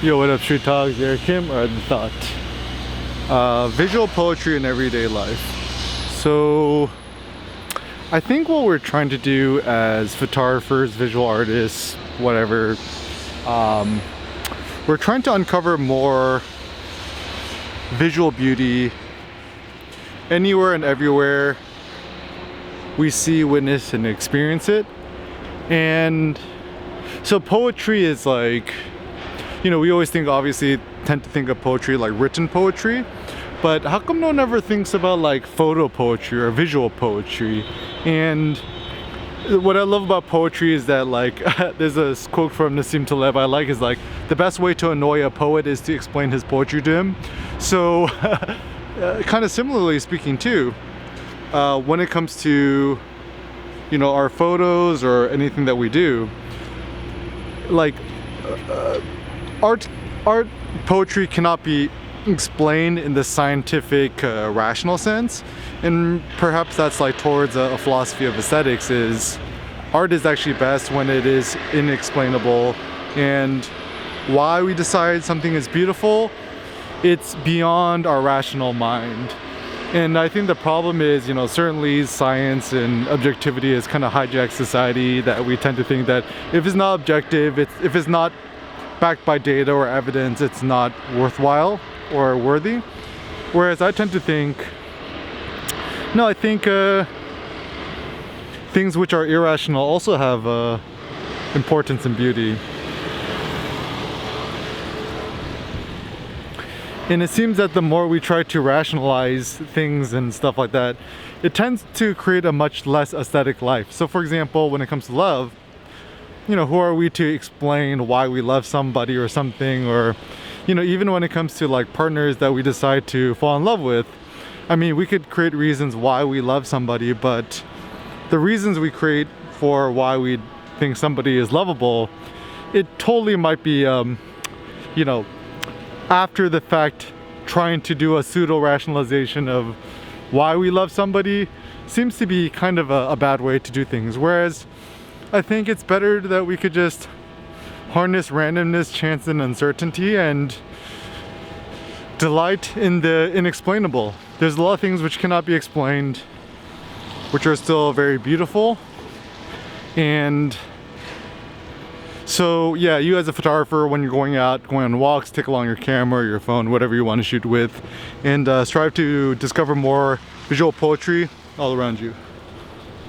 Yo, what up, Street Talks? Eric Kim, or The Thought. Visual poetry in everyday life. So, I think what we're trying to do as photographers, visual artists, whatever, we're trying to uncover more visual beauty anywhere and everywhere we see, witness, and experience it. And so poetry is like, you know, we always think, obviously, tend to think of poetry like written poetry, but how come no one ever thinks about like photo poetry or visual poetry? And what I love about poetry is that, like, there's a quote from Nassim Taleb I like, is like, the best way to annoy a poet is to explain his poetry to him. So kind of similarly speaking too, when it comes to, you know, our photos or anything that we do, like art poetry cannot be explained in the scientific rational sense, and perhaps that's like towards a philosophy of aesthetics, is art is actually best when it is inexplainable. And why we decide something is beautiful, it's beyond our rational mind. And I think the problem is, you know, certainly science and objectivity has kind of hijacked society, that we tend to think that if it's not objective, if it's not backed by data or evidence, it's not worthwhile or worthy. Whereas I tend to think, no, I think things which are irrational also have importance and beauty. And it seems that the more we try to rationalize things and stuff like that, it tends to create a much less aesthetic life. So for example, when it comes to love, you know, who are we to explain why we love somebody or something? Or, you know, even when it comes to like partners that we decide to fall in love with, I mean, we could create reasons why we love somebody, but the reasons we create for why we think somebody is lovable, it totally might be, you know, after the fact, trying to do a pseudo rationalization of why we love somebody seems to be kind of a bad way to do things. Whereas I think it's better that we could just harness randomness, chance, and uncertainty and delight in the inexplainable. There's a lot of things which cannot be explained, which are still very beautiful. And so yeah, you as a photographer, when you're going on walks, take along your camera or your phone, whatever you want to shoot with, and strive to discover more visual poetry all around you.